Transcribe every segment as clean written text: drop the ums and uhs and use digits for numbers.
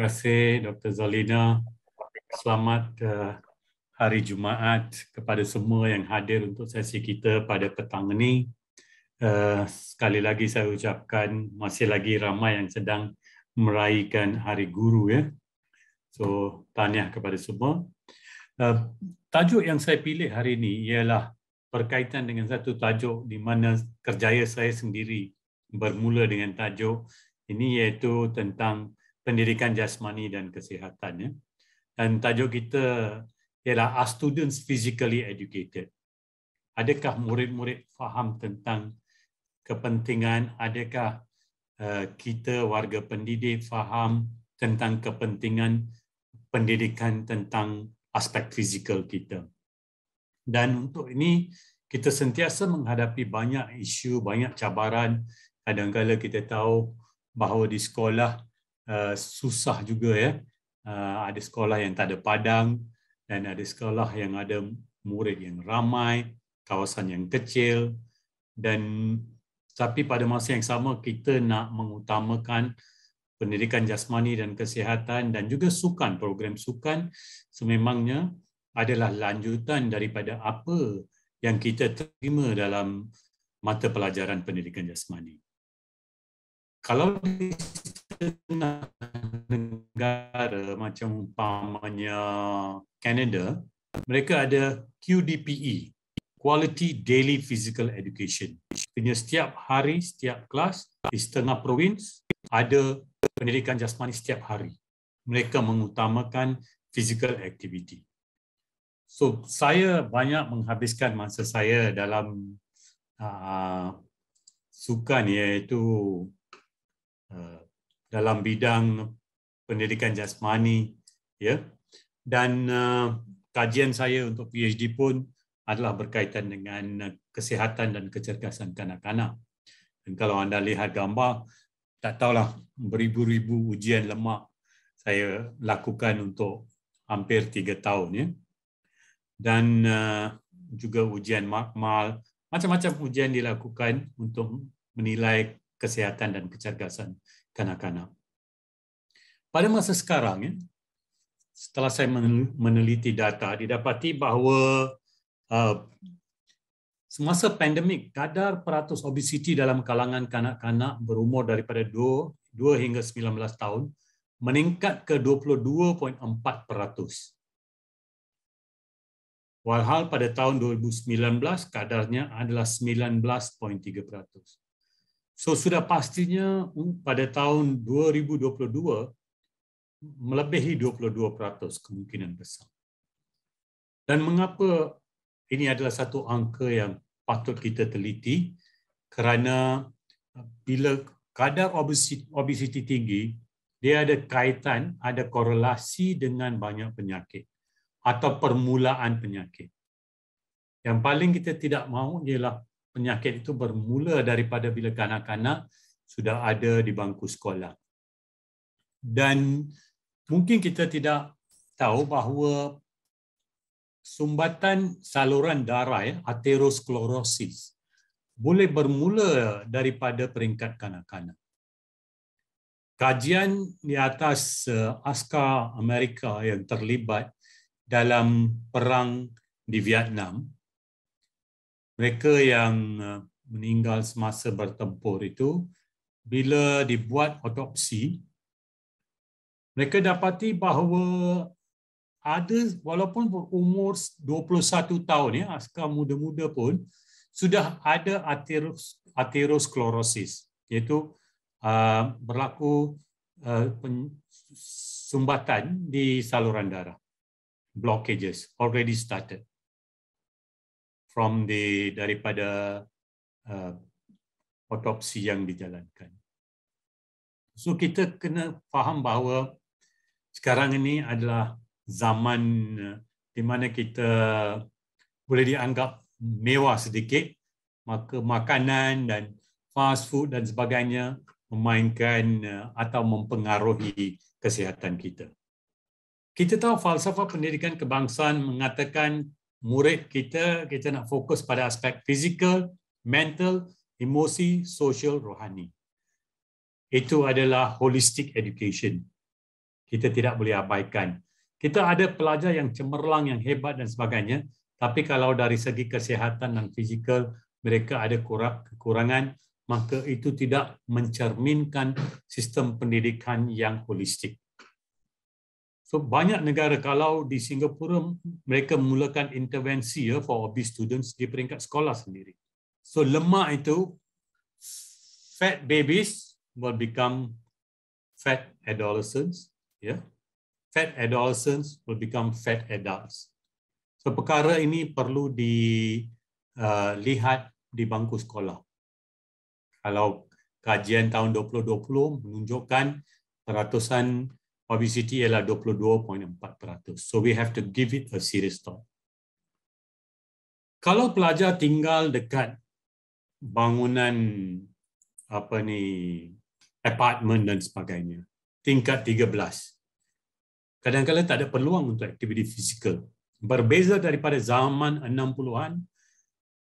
kasih Dr. Zalina. Selamat hari Jumaat kepada semua yang hadir untuk sesi kita pada petang ini. Sekali lagi saya ucapkan masih lagi ramai yang sedang meraihkan Hari Guru ya. So tahniah kepada semua. Tajuk yang saya pilih hari ini ialah berkaitan dengan satu tajuk di mana kerjaya saya sendiri bermula dengan tajuk ini, iaitu tentang pendidikan jasmani dan kesihatan ya. Dan tajuk kita ialah Are Students Physically Educated? Adakah murid-murid faham tentang kepentingan, adakah kita warga pendidik faham tentang kepentingan pendidikan tentang aspek fizikal kita. Dan untuk ini kita sentiasa menghadapi banyak isu, banyak cabaran. Kadang-kadang kita tahu bahawa di sekolah susah juga ya. Ada sekolah yang tak ada padang dan ada sekolah yang ada murid yang ramai, kawasan yang kecil, dan tapi pada masa yang sama kita nak mengutamakan pendidikan jasmani dan kesihatan dan juga sukan, program sukan sememangnya adalah lanjutan daripada apa yang kita terima dalam mata pelajaran pendidikan jasmani. Kalau di negara macam umpamanya Canada, mereka ada QDPE, Quality Daily Physical Education. Artinya setiap hari, setiap kelas di setengah provins ada pendidikan jasmani setiap hari. Mereka mengutamakan physical activity. So, saya banyak menghabiskan masa saya dalam sukan, iaitu dalam bidang pendidikan jasmani ya. Dan kajian saya untuk PhD pun adalah berkaitan dengan kesihatan dan kecergasan kanak-kanak. Dan kalau anda lihat gambar, tak tahulah beribu-ribu ujian lemak saya lakukan untuk hampir 3 tahun ya. Dan juga ujian makmal, macam-macam ujian dilakukan untuk menilai kesihatan dan kecergasan kanak-kanak. Pada masa sekarang ya, setelah saya meneliti data, didapati bahawa semasa pandemik kadar peratus obesiti dalam kalangan kanak-kanak berumur daripada 2 hingga 19 tahun meningkat ke 22.4%. Walhal pada tahun 2019 kadarnya adalah 19.3%. So sudah pastinya pada tahun 2022 melebihi 22% kemungkinan besar. Dan mengapa ini adalah satu angka yang patut kita teliti? Kerana bila kadar obesiti tinggi, dia ada kaitan, ada korelasi dengan banyak penyakit atau permulaan penyakit. Yang paling kita tidak mahu ialah penyakit itu bermula daripada bila kanak-kanak sudah ada di bangku sekolah. Dan mungkin kita tidak tahu bahawa sumbatan saluran darah, aterosklerosis, boleh bermula daripada peringkat kanak-kanak. Kajian di atas askar Amerika yang terlibat dalam perang di Vietnam, mereka yang meninggal semasa bertempur itu, bila dibuat otopsi, mereka dapati bahawa ada, walaupun berumur 21 tahun, ya, askar muda-muda pun, sudah ada aterosklerosis, iaitu berlaku sumbatan di saluran darah. Blockages already started from daripada otopsi yang dijalankan. So kita kena faham bahawa sekarang ini adalah zaman di mana kita boleh dianggap mewah sedikit, maka makanan dan fast food dan sebagainya memainkan atau mempengaruhi kesihatan kita. Kita tahu falsafah pendidikan kebangsaan mengatakan murid kita nak fokus pada aspek fizikal, mental, emosi, sosial, rohani. Itu adalah holistic education. Kita tidak boleh abaikan. Kita ada pelajar yang cemerlang, yang hebat dan sebagainya, tapi kalau dari segi kesihatan dan fizikal mereka ada kekurangan, maka itu tidak mencerminkan sistem pendidikan yang holistik. So banyak negara, kalau di Singapura mereka mulakan intervensi for obese students di peringkat sekolah sendiri. So lemak itu, fat babies will become fat adolescents, fat adolescents will become fat adults. So perkara ini perlu dilihat di bangku sekolah. Kalau kajian tahun 2020 menunjukkan peratusan obesity ialah 22.4%. So we have to give it a serious thought. Kalau pelajar tinggal dekat bangunan apartmen dan sebagainya, tingkat 13, kadang-kadang tak ada peluang untuk aktiviti fizikal. Berbeza daripada zaman 60-an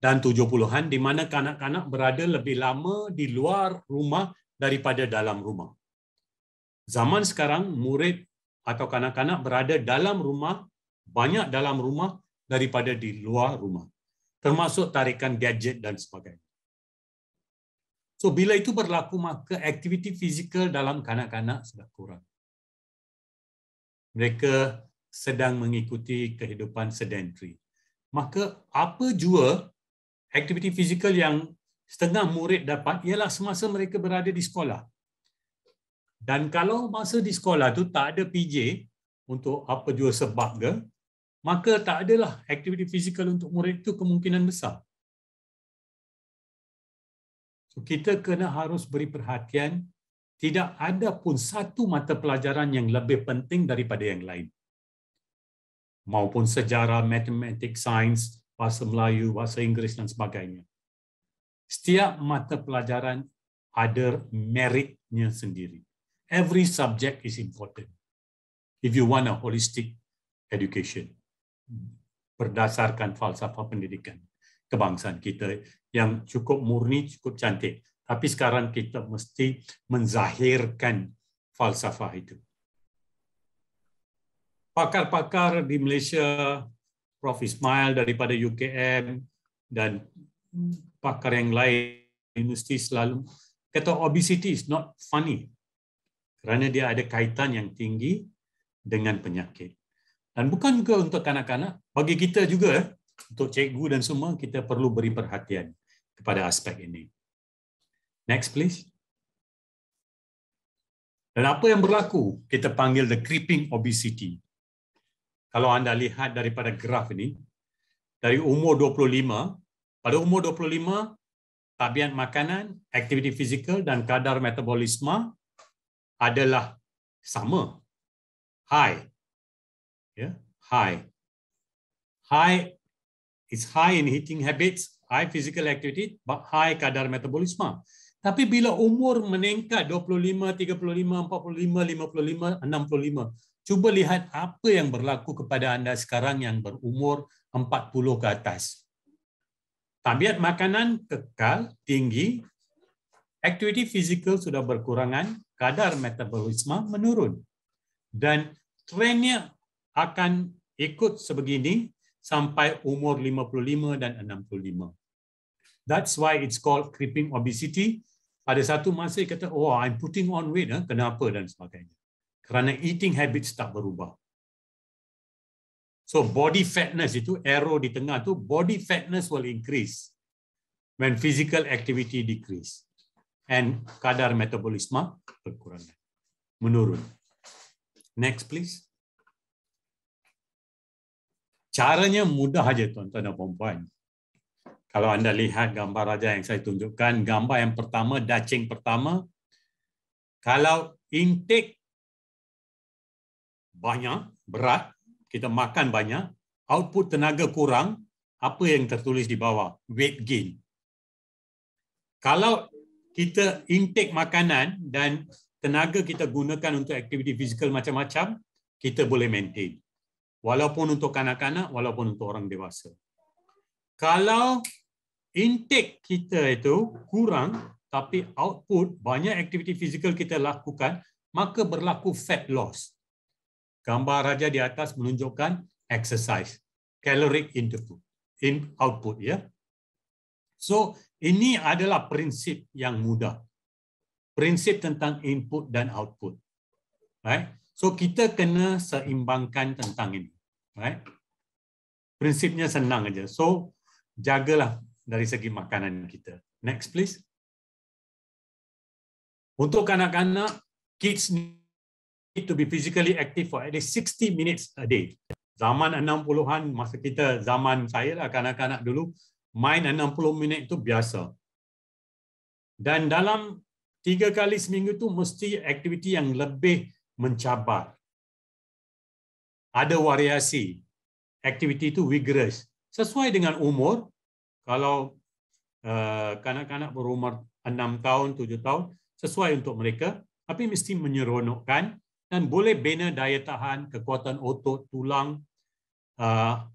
dan 70-an di mana kanak-kanak berada lebih lama di luar rumah daripada dalam rumah. Zaman sekarang, murid atau kanak-kanak berada dalam rumah, banyak dalam rumah daripada di luar rumah. Termasuk tarikan gadget dan sebagainya. So, bila itu berlaku, maka aktiviti fizikal dalam kanak-kanak sudah kurang. Mereka sedang mengikuti kehidupan sedentary. Maka, apa jua aktiviti fizikal yang setengah murid dapat ialah semasa mereka berada di sekolah. Dan kalau masa di sekolah tu tak ada PJ untuk apa jua sebab ke, maka tak adalah aktiviti fizikal untuk murid itu kemungkinan besar. So, kita kena harus beri perhatian, tidak ada pun satu mata pelajaran yang lebih penting daripada yang lain. Maupun sejarah, matematik, sains, bahasa Melayu, bahasa Inggeris dan sebagainya. Setiap mata pelajaran ada meritnya sendiri. Every subject is important if you want a holistic education berdasarkan falsafah pendidikan kebangsaan kita yang cukup murni, cukup cantik. Tapi sekarang kita mesti menzahirkan falsafah itu. Pakar-pakar di Malaysia, Prof. Ismail daripada UKM dan pakar yang lain universiti selalu kata obesity is not funny. Kerana dia ada kaitan yang tinggi dengan penyakit. Dan bukan ke untuk kanak-kanak, bagi kita juga, untuk cikgu dan semua, kita perlu beri perhatian kepada aspek ini. Next, please. Dan apa yang berlaku? Kita panggil the creeping obesity. Kalau anda lihat daripada graf ini, dari umur 25, pada umur 25, tabiat makanan, aktiviti fizikal dan kadar metabolisme adalah sama. High. High. High is high in eating habits, high physical activity, but high kadar metabolisme. Tapi bila umur meningkat 25, 35, 45, 55, 65, cuba lihat apa yang berlaku kepada anda sekarang yang berumur 40 ke atas. Tabiat makanan kekal tinggi, aktiviti fizikal sudah berkurangan, kadar metabolisme menurun. Dan trennya akan ikut sebegini sampai umur 55 dan 65. That's why it's called creeping obesity. Pada satu masa kata, oh, I'm putting on weight, kenapa dan sebagainya. Kerana eating habits tak berubah. So body fatness itu, arrow di tengah tu, body fatness will increase when physical activity decrease. And kadar metabolisme berkurang, menurun. Next, please. Caranya mudah aja, tuan-tuan dan puan-puan. Kalau anda lihat gambar aja yang saya tunjukkan, gambar yang pertama, dacing pertama, kalau intake banyak, berat, kita makan banyak, output tenaga kurang, apa yang tertulis di bawah? Weight gain. Kalau kita intake makanan dan tenaga kita gunakan untuk aktiviti fizikal macam-macam, kita boleh maintain. Walaupun untuk kanak-kanak, walaupun untuk orang dewasa. Kalau intake kita itu kurang, tapi output banyak aktiviti fizikal kita lakukan, maka berlaku fat loss. Gambar raja di atas menunjukkan exercise, caloric output, ya. So, ini adalah prinsip yang mudah. Prinsip tentang input dan output. Right? So, kita kena seimbangkan tentang ini. Right? Prinsipnya senang aja. So, jagalah dari segi makanan kita. Next, please. Untuk kanak-kanak, kids need to be physically active for at least 60 minutes a day. Zaman 60-an, masa kita, zaman saya lah, kanak-kanak dulu, main 60 minit itu biasa. Dan dalam 3 kali seminggu itu mesti aktiviti yang lebih mencabar. Ada variasi. Aktiviti itu vigorous. Sesuai dengan umur, kalau kanak-kanak berumur 6 tahun, 7 tahun, sesuai untuk mereka, tapi mesti menyeronokkan dan boleh bina daya tahan, kekuatan otot, tulang,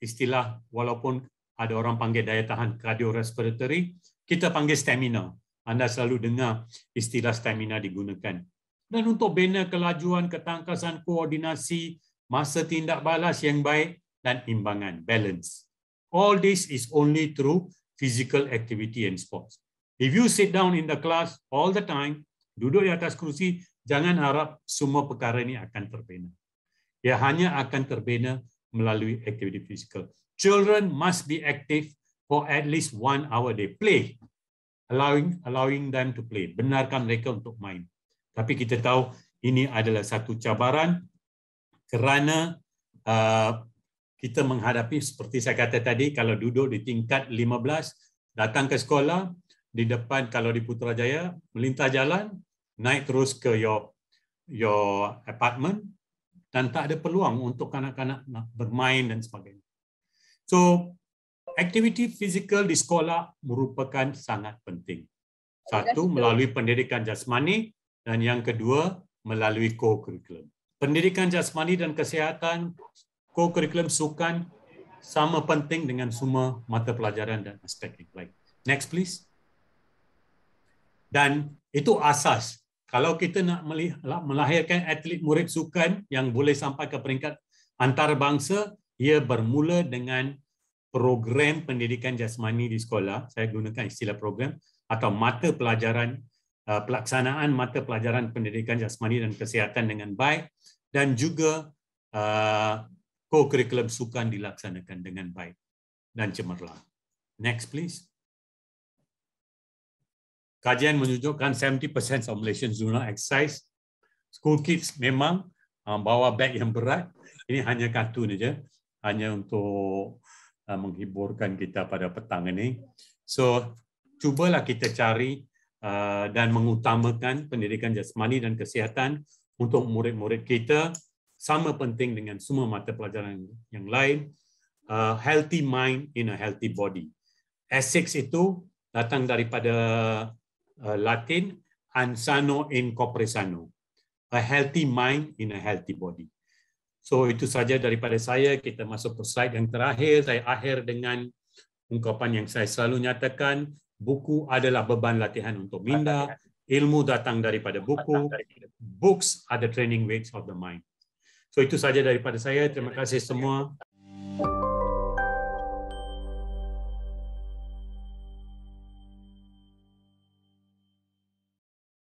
istilah walaupun ada orang panggil daya tahan cardiorespiratory, kita panggil stamina. Anda selalu dengar istilah stamina digunakan. Dan untuk bina kelajuan, ketangkasan, koordinasi, masa tindak balas yang baik dan imbangan, balance. All this is only through physical activity and sports. If you sit down in the class all the time, duduk di atas kursi, jangan harap semua perkara ini akan terbina. Ya, hanya akan terbina melalui aktiviti fizikal. Children must be active for at least 1 hour a day. Play. Allowing them to play. Benarkan mereka untuk main. Tapi kita tahu ini adalah satu cabaran kerana kita menghadapi, seperti saya kata tadi, kalau duduk di tingkat 15, datang ke sekolah, di depan kalau di Putrajaya, melintas jalan, naik terus ke your apartment, dan tak ada peluang untuk kanak-kanak bermain dan sebagainya. So, aktiviti fizikal di sekolah merupakan sangat penting. Satu, melalui pendidikan jasmani, dan yang kedua, melalui co-curriculum. Pendidikan jasmani dan kesihatan, co-curriculum sukan sama penting dengan semua mata pelajaran dan aspek yang lain. Next, please. Dan itu asas. Kalau kita nak melahirkan atlet murid sukan yang boleh sampai ke peringkat antarabangsa, ia bermula dengan program pendidikan jasmani di sekolah. Saya gunakan istilah program atau mata pelajaran, pelaksanaan mata pelajaran pendidikan jasmani dan kesihatan dengan baik, dan juga co-curriculum sukan dilaksanakan dengan baik dan cemerlang. Next, please. Kajian menunjukkan 70% of Malaysians do not exercise. School kids memang bawa beg yang berat. Ini hanya kartun saja, hanya untuk menghiburkan kita pada petang ini. So, cubalah kita cari dan mengutamakan pendidikan jasmani dan kesihatan untuk murid-murid kita, sama penting dengan semua mata pelajaran yang lain. Healthy mind in a healthy body. Essex itu datang daripada Latin, ansano in corpore sano. A healthy mind in a healthy body. So itu saja daripada saya. Kita masuk ke slide yang terakhir. Saya akhir dengan ungkapan yang saya selalu nyatakan, buku adalah beban latihan untuk minda, ilmu datang daripada buku, books are the training weights of the mind. So itu saja daripada saya. Terima kasih semua.